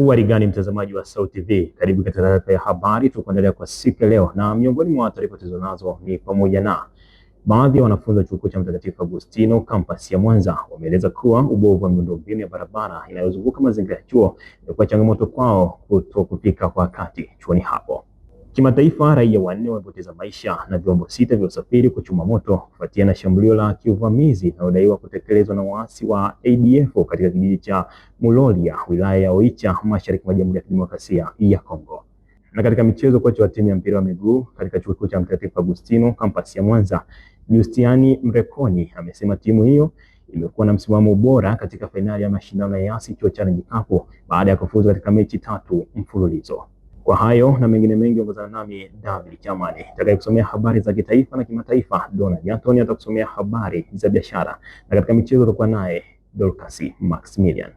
Uwarigani mtazamaji wa SAUT TV, karibu katika taarifa ya habari tukuendelea kwa siku ya leo, na miongoni mwa taarifa tulizonazo ni pamoja na baadhi ya wanafunzi wa chuo kikuu cha Mtakatifu Agustino kampasi ya Mwanza wameeleza kuwa ubovu wa miundombinu ya barabara inayozunguka mazingira ya chuo imekuwa changamoto kwao kutokufika kwa wakati chuoni hapo. Kimataifa, raia 4 wamepoteza maisha na vyombo 6 vya usafiri kuchoma moto kufuatia na shambulio la kiuvamizi linalodaiwa kutekelezwa na waasi wa ADF katika kijiji cha Mulolia, wilaya ya Oicha, mashariki mwa Jamhuri ya Kidemokrasia ya Kongo. Na katika michezo, kocha wa timu ya mpira wa miguu katika chuo kikuu cha Mtakatifu Agustino kampasi ya Mwanza, Justiani Mrekoni, amesema timu hiyo imekuwa na msimamo bora katika fainali ya mashindano ya Yasi Chuo Challenge Cup baada ya kufuzu katika mechi 3 mfululizo. Kwa hayo na mengine mengi, ongozana nami David Chamani nitakayekusomea habari za kitaifa na kimataifa. Donald Anthony atakusomea habari za biashara, na katika michezo tutakuwa naye Dorcas Maximilian.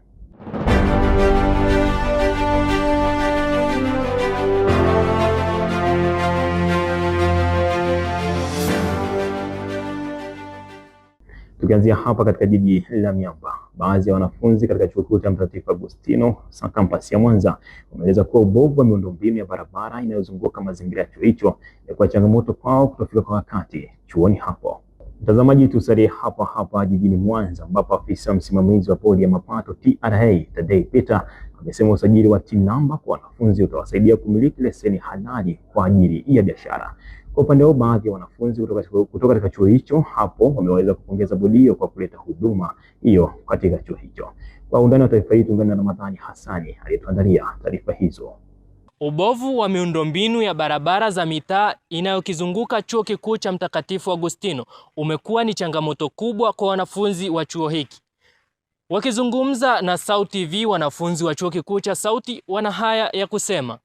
Tukianzia hapa katika jiji la Miamba, baadhi ya wanafunzi katika chuo kikuu cha Mtakatifu Agustino kampasi ya Mwanza wameeleza kuwa ubovu wa miundombinu ya barabara inayozunguka mazingira ya chuo hicho imekuwa changamoto kwao kutofika kwa wakati chuoni hapo. Mtazamaji, tusalie hapa jijini Mwanza, ambapo afisa msimamizi wa bodi ya mapato TRA Tadei Peter amesema usajili wa TIN namba kwa wanafunzi utawasaidia kumiliki leseni halali kwa ajili ya biashara. Kwa upande wao, baadhi ya wanafunzi kutoka katika chuo hicho hapo wameweza kupongeza bodi hiyo kwa kuleta huduma hiyo katika chuo hicho. Kwa undani wa taarifa hii tuungane na Ramadhani Hassani aliyetuandalia taarifa hizo. Ubovu wa miundombinu ya barabara za mitaa inayokizunguka chuo kikuu cha Mtakatifu Agustino umekuwa ni changamoto kubwa kwa wanafunzi wa chuo hiki. Wakizungumza na SAUT TV, wanafunzi wa chuo kikuu cha SAUT wana haya ya kusema.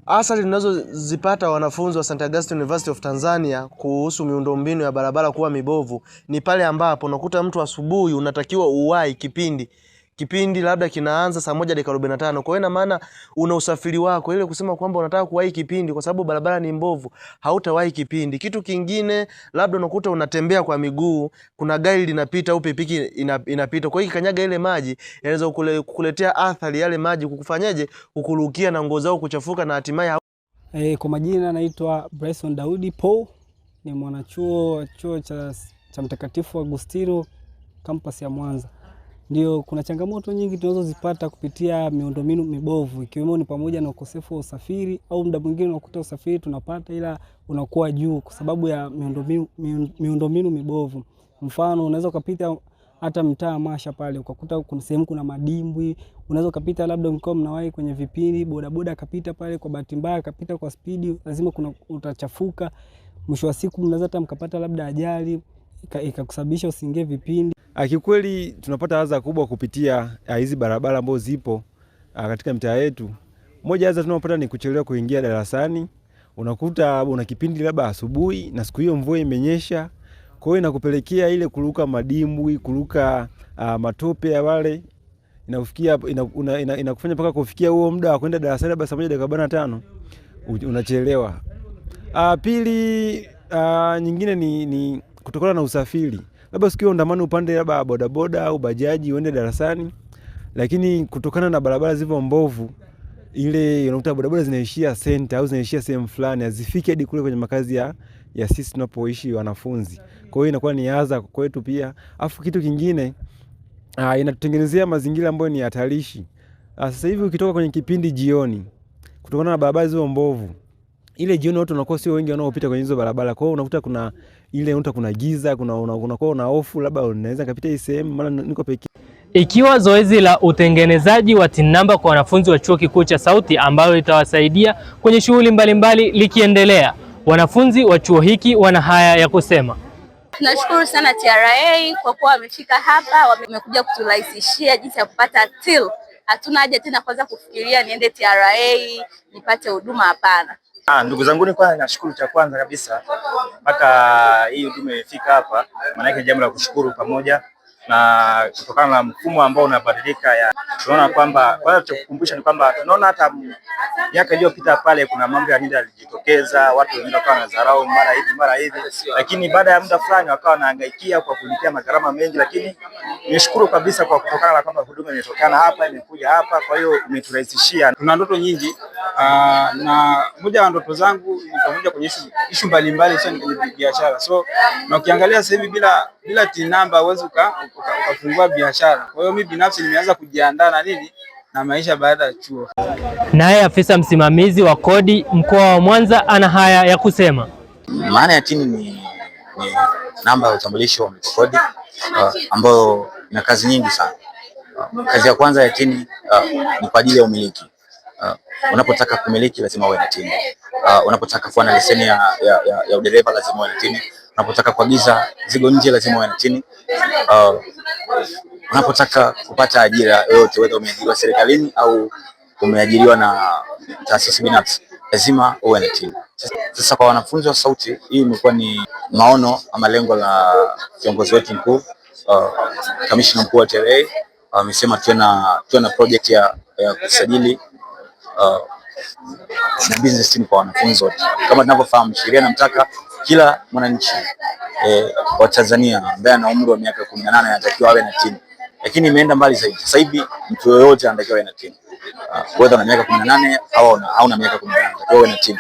Athari tunazozipata wanafunzi wa St. Augustine University of Tanzania kuhusu miundombinu ya barabara kuwa mibovu ni pale ambapo unakuta mtu asubuhi unatakiwa uwahi kipindi labda kinaanza saa 1:45. Kwa hiyo ina maana una usafiri wako, ile kusema kwamba unataka kuwahi kipindi kwa sababu barabara ni mbovu, hautawahi kipindi. Kitu kingine, labda unakuta unatembea kwa miguu, kuna gari linapita au pikipiki inapita. Kwa hiyo ikanyaga ile maji, inaweza kukuletea athari yale maji kukufanyaje, kukurukia na nguo zao kuchafuka na hatimaye. Kwa majina naitwa Bryson Daudi Paul, ni mwanachuo chuo cha Mtakatifu Agustino campus ya Mwanza. Ndio, kuna changamoto nyingi tunazozipata kupitia miundombinu mibovu, ikiwemo ni pamoja na ukosefu wa usafiri, au muda mwingine unakuta usafiri tunapata ila unakuwa juu kwa sababu ya miundombinu mibovu. Mfano, unaweza kupita hata mtaa Masha pale ukakuta kuna sehemu kuna madimbwi, unaweza kupita labda mko mnawahi kwenye vipindi, bodaboda akapita pale kwa bahati mbaya akapita kwa spidi, lazima utachafuka. Mwisho wa siku mnaweza hata mkapata labda ajali ikakusababisha usiingie vipindi. Kikweli tunapata adha kubwa kupitia hizi barabara ambazo zipo katika mtaa yetu. Moja adha tunapata ni kuchelewa kuingia darasani. Unakuta una kipindi labda asubuhi na siku hiyo mvua imenyesha. Kwa hiyo inakupelekea ile kuruka madimbwi, kuruka matope ya wale. Inakufanya mpaka kufikia huo muda wa kwenda darasani labda saa 1:45 unachelewa. Pili, nyingine ni kutokana na usafiri. Labda sikio ndamani upande labda bodaboda au bajaji uende darasani, lakini kutokana na barabara zilivyo mbovu, ile unakuta bodaboda zinaishia center au zinaishia sehemu fulani, hazifiki hadi kule kwenye makazi ya sisi tunapoishi wanafunzi. Kwa hiyo inakuwa ni adha kwetu pia. Afu kitu kingine, inatutengenezea mazingira ambayo ni hatarishi. Sasa hivi ukitoka kwenye kipindi jioni, kutokana na barabara zilivyo mbovu, ile jioni watu wanakuwa sio wengi wanaopita kwenye hizo barabara. Kwa hiyo unakuta kuna giza, unakuwa una hofu labda unaweza kupita hii sehemu maana niko pekee. Ikiwa zoezi la utengenezaji wa TIN namba kwa wanafunzi wa chuo kikuu cha SAUT ambalo litawasaidia kwenye shughuli mbalimbali likiendelea, wanafunzi wa chuo hiki wana haya ya kusema. Tunashukuru sana TRA kwa kuwa wamefika hapa, wamekuja kuturahisishia jinsi ya kupata TIL. Hatuna haja tena kwanza kufikiria niende TRA nipate huduma, hapana. Ndugu zangu, kwanza nashukuru cha kwanza kabisa mpaka hii huduma imefika hapa. Maana yake jambo la kushukuru pamoja. na kutokana na mfumo ambao unabadilika, tunaona kwamba, kwa hiyo kukumbusha ni kwamba tunaona hata miaka iliyopita pale kuna mambo ya NIDA yalijitokeza, watu wengine wakawa wanadharau mara hivi, lakini baada ya muda fulani wakawa wanahangaikia kwa kulipia magharama mengi, lakini nishukuru kabisa kwa kutokana na kwamba huduma imetokana hapa, imekuja hapa, kwa hiyo imeturahisishia. Tuna ndoto nyingi na moja ya ndoto zangu ni pamoja kwenye issue mbalimbali sana kwenye biashara. So na ukiangalia sasa hivi bila TIN number huwezi ukafungua biashara. Kwa hiyo mimi binafsi nimeanza kujiandaa na maisha baada ya chuo. Naye afisa msimamizi wa kodi mkoa wa Mwanza ana haya ya kusema. Maana ya TIN ni namba ya utambulisho wa mlipa kodi ambayo ina kazi nyingi sana. Kazi ya kwanza ya TIN ni kwa ajili ya umiliki. Unapotaka kumiliki lazima uwe na TIN. Unapotaka kuwa na leseni ya udereva lazima uwe na TIN. Unapotaka kuagiza zigo nje lazima uwe na TIN. Unapotaka kupata ajira yoyote, wewe umeajiriwa serikalini au umeajiriwa na taasisi binafsi, lazima uwe na TIN. Sasa kwa wanafunzi wa Sauti, hii imekuwa ni maono ama lengo la kiongozi wetu mkuu, Kamishna Mkuu wa TRA. Amesema tuwe na project ya kusajili na business TIN kwa wanafunzi wote. Kama tunavyofahamu, sheria inamtaka kila mwananchi wa Tanzania ambaye ana umri wa miaka 18 anatakiwa awe na TIN. Lakini imeenda mbali zaidi. Sasa hivi mtu yoyote anatakiwa awe na TIN. Whether una miaka 18 au hauna miaka 18 anatakiwa awe na TIN.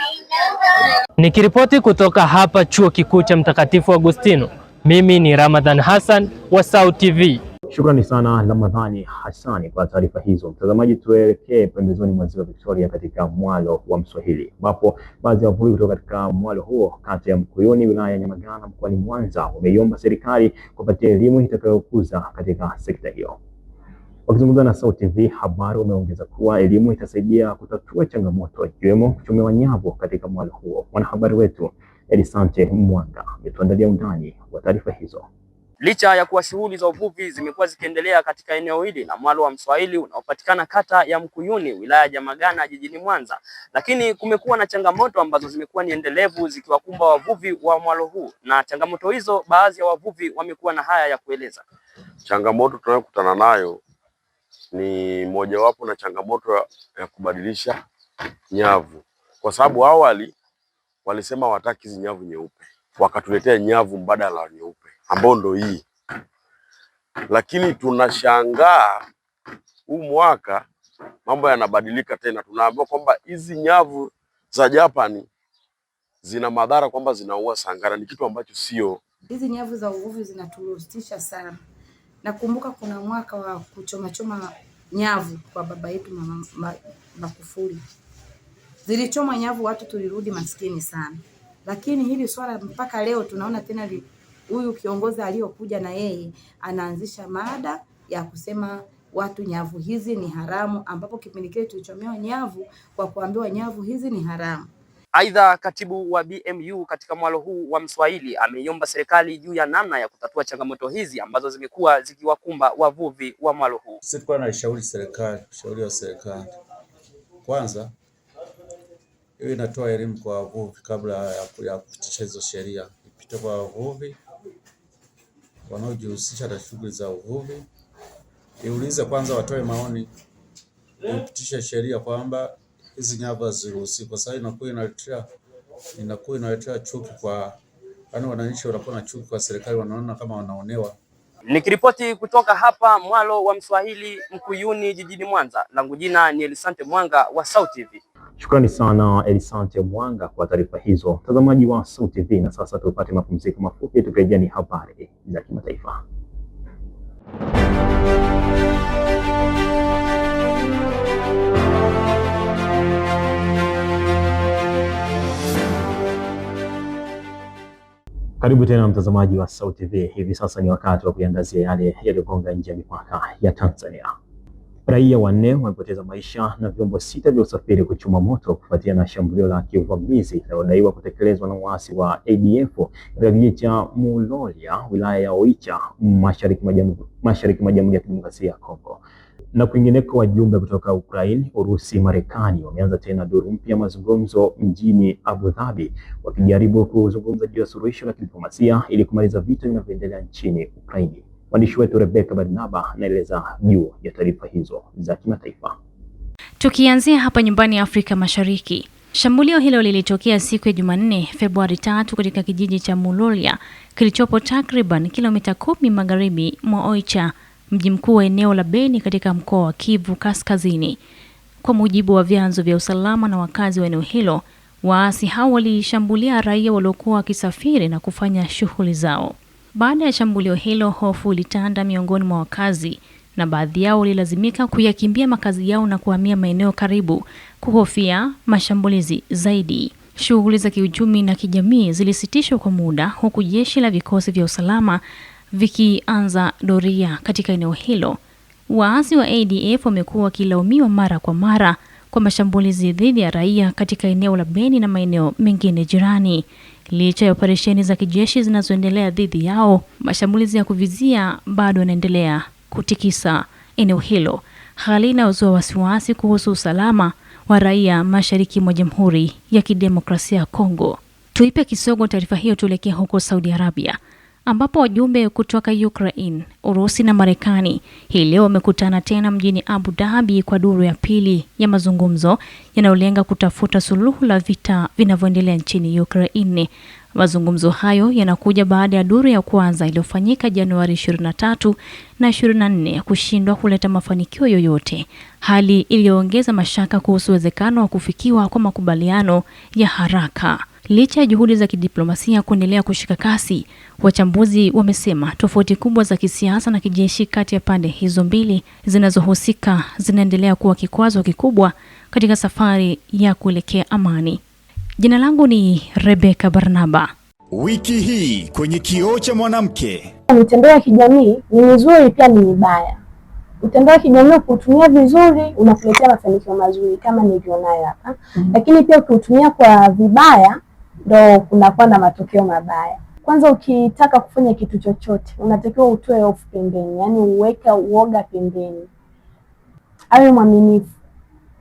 Nikiripoti kutoka hapa Chuo Kikuu cha Mtakatifu Agustino, mimi ni Ramadhan Hassan wa SAUT TV. Shukrani sana Ramadhani Hassani kwa taarifa hizo. Mtazamaji, tuelekee pembezoni mwa Ziwa Victoria katika mwalo wa Mswahili, ambapo baadhi ya wavuvi kutoka katika mwalo huo kata ya Mkuyuni wilaya ya Nyamagana mkoani Mwanza wameiomba serikali kupatia elimu itakayokuza katika sekta hiyo. Wakizungumza na SAUT TV habari, wameongeza kuwa elimu itasaidia kutatua changamoto ikiwemo kuchomewa nyavu katika mwalo huo. Mwanahabari wetu Elisante Mwanga ametuandalia undani wa taarifa hizo. Licha ya kuwa shughuli za uvuvi zimekuwa zikiendelea katika eneo hili la mwalo wa Mswahili unaopatikana kata ya Mkuyuni wilaya ya Nyamagana jijini Mwanza, lakini kumekuwa na changamoto ambazo zimekuwa ni endelevu zikiwakumba wavuvi wa mwalo huu, na changamoto hizo baadhi ya wavuvi wamekuwa na haya ya kueleza. Changamoto tunayokutana nayo ni mojawapo na changamoto ya kubadilisha nyavu, kwa sababu awali walisema wataki hizi nyavu nyeupe, wakatuletea nyavu mbadala wa nyeupe ambao ndo hii, lakini tunashangaa huu mwaka mambo yanabadilika tena. Tunaambiwa kwamba hizi nyavu za Japani zina madhara, kwamba zinaua sangara. Ni kitu ambacho sio. Hizi nyavu za uvuvi zinaturustisha sana. Nakumbuka kuna mwaka wa kuchoma nyavu kwa baba yetu Magufuli, zilichoma nyavu, watu tulirudi maskini sana. Lakini hili swala mpaka leo tunaona tena huyu kiongozi aliyokuja na yeye anaanzisha mada ya kusema watu nyavu hizi ni haramu, ambapo kipindi kile tulichomewa nyavu kwa kuambiwa nyavu hizi ni haramu. Aidha, katibu wa BMU katika mwalo huu wa Mswahili ameiomba serikali juu ya namna ya kutatua changamoto hizi ambazo zimekuwa zikiwakumba wavuvi wa mwalo huu. Sisi tulikuwa tunashauri serikali kwanza hiyo inatoa elimu kwa wavuvi kabla ya kupitisha hizo sheria, ipite kwa wavuvi wanaojihusisha na shughuli za uvuvi, iulize kwanza, watoe maoni, ipitishe sheria kwamba hizi nyavu haziruhusiwi, kwa sababu inakuwa inaletea chuki kwa wananchi, wanakuwa na chuki kwa serikali, wanaona kama wanaonewa. Nikiripoti kutoka hapa mwalo wa Mswahili Mkuyuni jijini Mwanza, langu jina ni Elisante Mwanga wa SAUT TV. Shukrani sana Elisante Mwanga kwa taarifa hizo. Mtazamaji wa SAUT TV, na sasa tupate mapumziko mafupi, tukirejea ni habari za kimataifa. Karibu tena mtazamaji wa SAUT TV. Hivi sasa ni wakati wa kuangazia yale yaliyogonga nje ya mipaka ya Tanzania. Raia 4 wamepoteza maisha na vyombo 6 vya usafiri kuchoma moto kufuatia na shambulio la kiuvamizi linalodaiwa kutekelezwa na waasi wa ADF katika kijiji cha Mulolia, wilaya ya Oicha, mashariki mwa Jamhuri ya Kidemokrasia ya Kongo. Na kwingineko, wajumbe kutoka Ukraine, Urusi, Marekani wameanza tena duru mpya mazungumzo mjini Abu Dhabi, wakijaribu kuzungumza juu ya suluhisho la kidiplomasia ili kumaliza vita vinavyoendelea nchini Ukraine. Mwandishi wetu Rebecca Barnaba anaeleza juu ya taarifa hizo za kimataifa. Tukianzia hapa nyumbani Afrika Mashariki, shambulio hilo lilitokea siku ya Jumanne, Februari 3 katika kijiji cha Mulolia kilichopo takriban kilomita 10 magharibi mwa Oicha, mji mkuu wa eneo la Beni katika mkoa wa Kivu Kaskazini. Kwa mujibu wa vyanzo vya usalama na wakazi wa eneo hilo, waasi hao walishambulia raia waliokuwa wakisafiri na kufanya shughuli zao. Baada ya shambulio hilo, hofu ilitanda miongoni mwa wakazi na baadhi yao walilazimika kuyakimbia makazi yao na kuhamia maeneo karibu kuhofia mashambulizi zaidi. Shughuli za kiuchumi na kijamii zilisitishwa kwa muda, huku jeshi la vikosi vya usalama vikianza doria katika eneo hilo. Waasi wa ADF wamekuwa wakilaumiwa mara kwa mara kwa mashambulizi dhidi ya raia katika eneo la Beni na maeneo mengine jirani. Licha ya operesheni za kijeshi zinazoendelea dhidi yao, mashambulizi ya kuvizia bado yanaendelea kutikisa eneo hilo, hali inayozua wasiwasi kuhusu usalama wa raia mashariki mwa Jamhuri ya Kidemokrasia ya Kongo. Tuipe kisogo taarifa hiyo, tuelekee huko Saudi Arabia, ambapo wajumbe kutoka Ukraine, Urusi na Marekani hii leo wamekutana tena mjini Abu Dhabi kwa duru ya pili ya mazungumzo yanayolenga kutafuta suluhu la vita vinavyoendelea nchini Ukraine. Mazungumzo hayo yanakuja baada ya duru ya kwanza iliyofanyika Januari 23 na 24 kushindwa kuleta mafanikio yoyote, hali iliyoongeza mashaka kuhusu uwezekano wa kufikiwa kwa makubaliano ya haraka. Licha ya juhudi za kidiplomasia kuendelea kushika kasi, wachambuzi wamesema tofauti kubwa za kisiasa na kijeshi kati ya pande hizo mbili zinazohusika zinaendelea kuwa kikwazo kikubwa katika safari ya kuelekea amani. Jina langu ni Rebecca Barnaba. Wiki hii kwenye Kioo cha Mwanamke. Mitandao ya kijamii ni mizuri pia ni mibaya. Mitandao ya kijamii ukitumia vizuri unakuletea mafanikio mazuri kama nilivyonayo hapa. Lakini pia ukitumia kwa vibaya ndo kunakuwa na matokeo mabaya. Kwanza ukitaka kufanya kitu chochote unatakiwa utoe hofu pembeni, yani uweke uoga pembeni. Awe mwaminifu.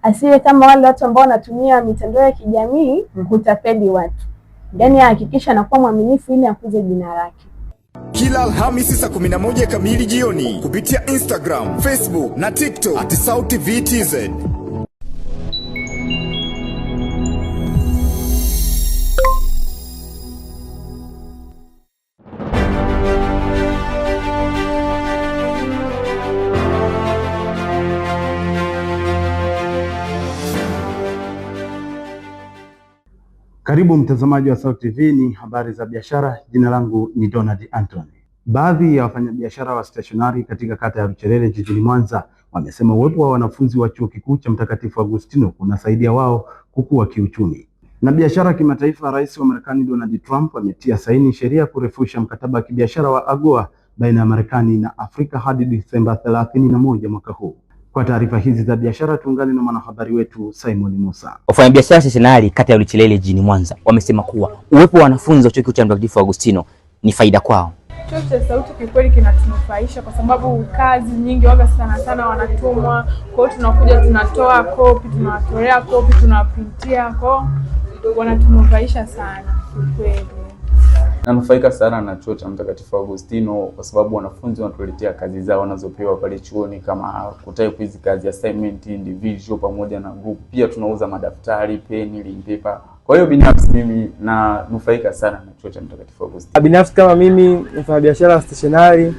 Asiwe kama wale watu ambao wanatumia mitandao ya kijamii kutapeli watu. Yani hakikisha anakuwa mwaminifu ili akuze jina lake. Kila Alhamisi saa 11 kamili jioni kupitia Instagram, Facebook na TikTok @SauTV.tz. Karibu mtazamaji wa Sauti TV, ni habari za biashara. Jina langu ni Donald Anthony. Baadhi ya wafanyabiashara wa stationari katika kata ya Rucherere jijini Mwanza wamesema uwepo wa wanafunzi wa chuo kikuu cha Mtakatifu Agustino kunasaidia wao kukua kiuchumi na biashara kimataifa. Rais wa Marekani Donald Trump ametia saini sheria kurefusha mkataba wa kibiashara wa AGOA baina ya Marekani na Afrika hadi Disemba 31 mwaka huu. Kwa taarifa hizi za biashara tuungane na mwanahabari wetu Simon Musa. Wafanyabiashara stationari kata ya Rucherere jijini Mwanza wamesema kuwa uwepo wa wanafunzi wa chuo kikuu cha Mtakatifu Agustino ni faida kwao. Chuo cha Sauti kikweli kinatunufaisha kwa sababu kazi nyingi waga sana wanatumwa, kwa hiyo tunakuja tunatoa kopi, tunawatolea kopi, tunawaprintia, kwa wanatunufaisha sana kikweli. Nanufaika sana na chuo cha Mtakatifu Agustino kwa sababu wanafunzi wanatuletea kazi zao wanazopewa pale chuoni, kama kutype hizi kazi assignment, individual pamoja na group. Pia tunauza madaftari, peni, limpepa. Kwa hiyo binafsi mimi nanufaika sana na chuo cha Mtakatifu Agustino. Binafsi kama mimi mfanyabiashara stationari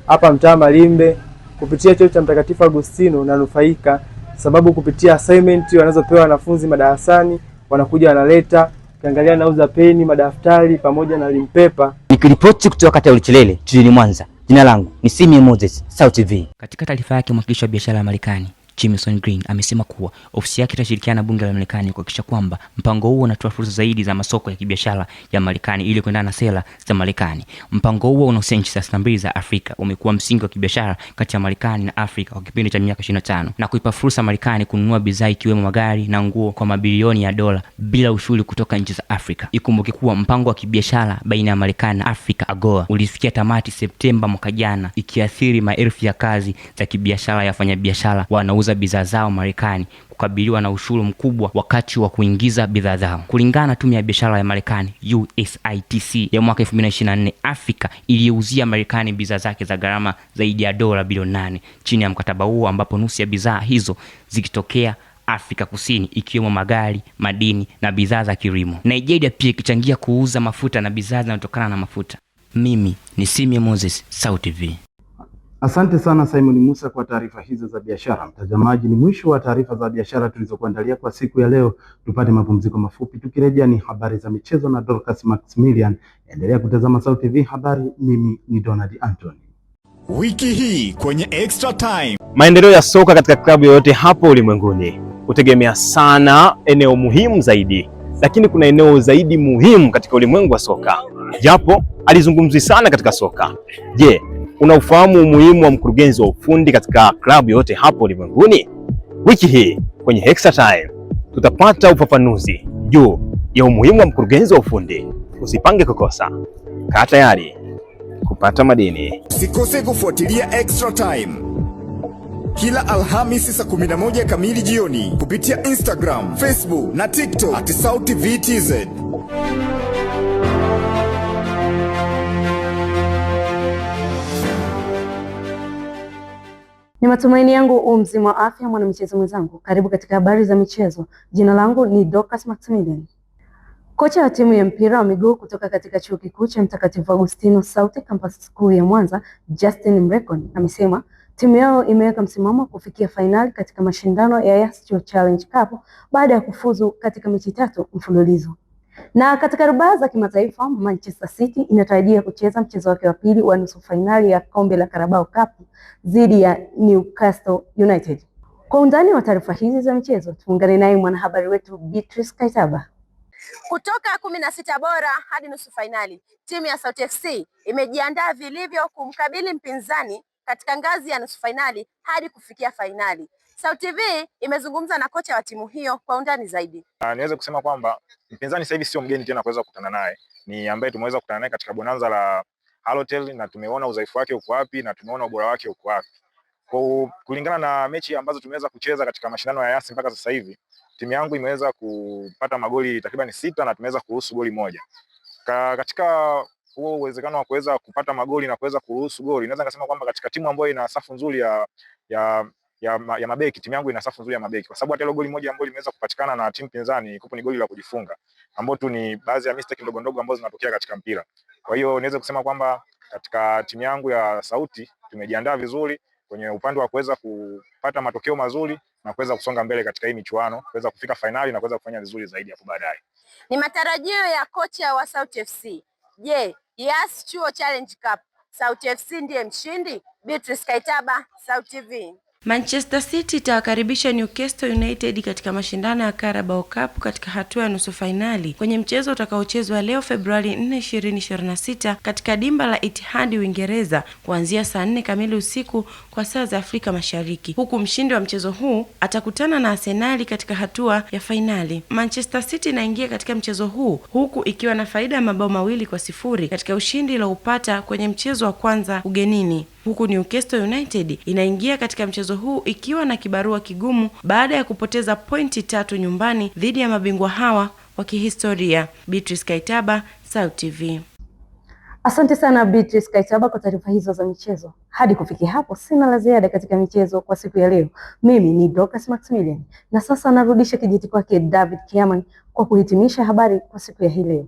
hapa mtaa Malimbe, kupitia chuo cha Mtakatifu Agustino nanufaika sababu kupitia assignment wanazopewa wanafunzi madarasani wanakuja wanaleta, kiangalia nauza peni, madaftari pamoja na limpepa. Nikiripoti kutoka kata ya Rucherere jijini Mwanza, jina langu ni Simi Moses, Sauti TV. Katika taarifa yake, mwakilishi wa biashara ya Marekani Jameson Green amesema kuwa ofisi yake itashirikiana na bunge la Marekani kuhakikisha kwamba mpango huo unatoa fursa zaidi za masoko ya kibiashara ya Marekani ili kuendana na sera za Marekani. Mpango huo unaohusu nchi 32 za Afrika umekuwa msingi wa kibiashara kati ya Marekani na Afrika kwa kipindi cha miaka 25 na kuipa fursa Marekani kununua bidhaa ikiwemo magari na nguo kwa mabilioni ya dola bila ushuru kutoka nchi za Afrika. Ikumbuke kuwa mpango wa kibiashara baina ya Marekani na Afrika AGOA ulifikia tamati Septemba mwaka jana, ikiathiri maelfu ya kazi za kibiashara ya wafanyabiashara wanauza kuuza bidhaa zao Marekani kukabiliwa na ushuru mkubwa wakati wa kuingiza bidhaa zao. Kulingana na tume ya biashara ya Marekani USITC ya mwaka 2024, Afrika iliuzia Marekani bidhaa zake za gharama zaidi ya dola bilioni 8 chini ya mkataba huo, ambapo nusu ya bidhaa hizo zikitokea Afrika Kusini, ikiwemo magari, madini na bidhaa za kilimo. Nigeria pia ikichangia kuuza mafuta na bidhaa zinazotokana na mafuta. Mimi ni Simie Moses, SAUT TV. Asante sana Simon Musa kwa taarifa hizo za biashara. Mtazamaji, ni mwisho wa taarifa za biashara tulizokuandalia kwa siku ya leo. Tupate mapumziko mafupi, tukirejea ni habari za michezo na Dorcas Maximilian. Endelea kutazama SAUT TV habari. Mimi ni Donald Anthony. Wiki hii kwenye Extra Time. Maendeleo ya soka katika klabu yoyote hapo ulimwenguni hutegemea sana eneo muhimu zaidi, lakini kuna eneo zaidi muhimu katika ulimwengu wa soka, japo alizungumzwi sana katika soka. Je, unaufahamu umuhimu wa mkurugenzi wa ufundi katika klabu yote hapo ulimwenguni? Wiki hii kwenye Extra Time tutapata ufafanuzi juu ya umuhimu wa mkurugenzi wa ufundi. Usipange kukosa. Kaa tayari kupata madini. Usikose kufuatilia Extra Time kila Alhamisi saa 11 kamili jioni kupitia Instagram, Facebook na TikTok @SAUTVTZ. Ni matumaini yangu mzima wa afya, mwana michezo mwenzangu. Karibu katika habari za michezo. Jina langu ni Dorcas Maximilian. Kocha wa timu ya mpira wa miguu kutoka katika chuo kikuu cha Mtakatifu Agustino SAUT campus kuu ya Mwanza, Justin Mrekoni, amesema timu yao imeweka msimamo wa kufikia fainali katika mashindano ya Yas Challenge Cup baada ya kufuzu katika mechi 3 mfululizo. Na katika rubaa za kimataifa, Manchester City inatarajia kucheza mchezo wake wa pili wa nusu fainali ya kombe la Carabao Cup dhidi ya Newcastle United. Kwa undani wa taarifa hizi za michezo, tuungane naye mwanahabari wetu Beatrice Kaitaba. Kutoka 16 bora hadi nusu fainali, timu ya SAUT FC imejiandaa vilivyo kumkabili mpinzani katika ngazi ya nusu fainali hadi kufikia fainali. SAUT TV imezungumza na kocha wa timu hiyo kwa undani zaidi. Niweze kusema kwamba mpinzani sasa hivi sio mgeni tena kuweza kukutana naye, ni ambaye tumeweza kukutana naye katika bonanza la Halotel, na tumeona udhaifu wake uko wapi na tumeona ubora wake uko wapi. Kwa kulingana na mechi ambazo tumeweza kucheza katika mashindano ya Yas mpaka sasa hivi, timu yangu imeweza kupata magoli takriban 6 na tumeweza kuruhusu goli 1. Katika huo uwezekano wa kuweza kupata magoli na kuweza kuruhusu goli, naweza kusema kwamba katika timu ambayo ina safu nzuri ya mabeki, timu yangu ina safu nzuri ya mabeki, kwa sababu hata ile goli moja ambayo limeweza kupatikana na timu pinzani ikupo ni goli la kujifunga, ambao tu ni baadhi ya mistake ndogo ndogo ambazo zinatokea katika mpira. Kwa hiyo niweze kusema kwamba katika timu yangu ya SAUT tumejiandaa vizuri kwenye upande wa kuweza kupata matokeo mazuri na kuweza kusonga mbele katika hii michuano, kuweza kufika finali na kuweza kufanya vizuri zaidi hapo baadaye. Ni matarajio ya kocha wa SAUT FC. Je, Yas Chuo Challenge Cup, SAUT FC ndiye mshindi? Beatrice Kaitaba, SAUT TV. Manchester City itawakaribisha Newcastle United katika mashindano ya Carabao Cup katika hatua ya nusu fainali kwenye mchezo utakaochezwa leo Februari 4, 2026 katika dimba la Etihad Uingereza kuanzia saa 4 kamili usiku kwa saa za Afrika Mashariki, huku mshindi wa mchezo huu atakutana na Arsenal katika hatua ya fainali. Manchester City inaingia katika mchezo huu huku ikiwa na faida ya mabao 2-0 katika ushindi uliopata kwenye mchezo wa kwanza ugenini, huku Newcastle United inaingia katika mchezo huu ikiwa na kibarua kigumu baada ya kupoteza pointi 3 nyumbani dhidi ya mabingwa hawa wa kihistoria. Beatrice Kaitaba, SAUT TV. Asante sana Beatrice Kaitaba kwa taarifa hizo za michezo. Hadi kufikia hapo sina la ziada katika michezo kwa siku ya leo. Mimi ni Dorcas Maximilian na sasa narudisha kijiti kwake David Kiaman kwa kuhitimisha habari kwa siku ya hii leo.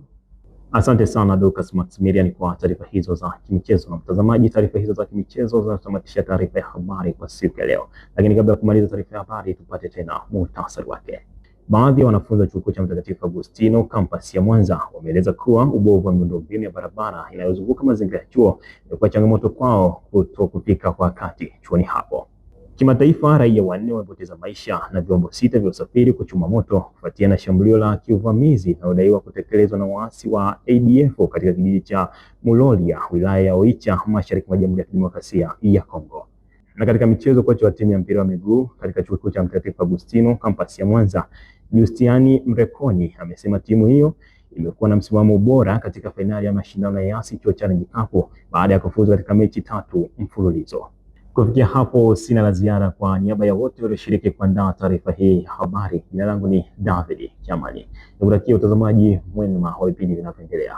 Asante sana Dorcas Maximilian kwa taarifa hizo za kimichezo. Na mtazamaji, taarifa hizo za kimichezo zinatamatisha taarifa ya habari kwa siku ya leo. Lakini kabla ya kumaliza taarifa ya habari, tupate tena muhtasari wake. Baadhi ya wanafunzi wa chuo kikuu cha Mtakatifu Agustino campus ya Mwanza wameeleza kuwa ubovu wa miundombinu ya barabara inayozunguka mazingira ya chuo imekuwa changamoto kwao kutokufika kwa wakati chuoni hapo. Kimataifa, raia 4 wamepoteza maisha na vyombo 6 vya usafiri kuchoma moto kufuatia na shambulio la kiuvamizi linalodaiwa kutekelezwa na waasi wa ADF katika kijiji cha Mulolia, wilaya ya Oicha, mashariki mwa Jamhuri ya Kidemokrasia ya Kongo. Na katika michezo, kocha wa timu ya mpira wa miguu katika chuo kikuu cha Mtakatifu Agustino campus ya Mwanza, Justiani Mrekoni, amesema timu hiyo imekuwa na msimamo bora katika fainali ya mashindano ya Yas Challenge Cup baada ya kufuzu katika mechi 3 mfululizo. Kufikia hapo sina la ziada. Kwa niaba ya wote walioshiriki kuandaa taarifa hii ya habari, jina langu ni David Chamani. Nikutakia utazamaji mwema wa vipindi vinavyoendelea.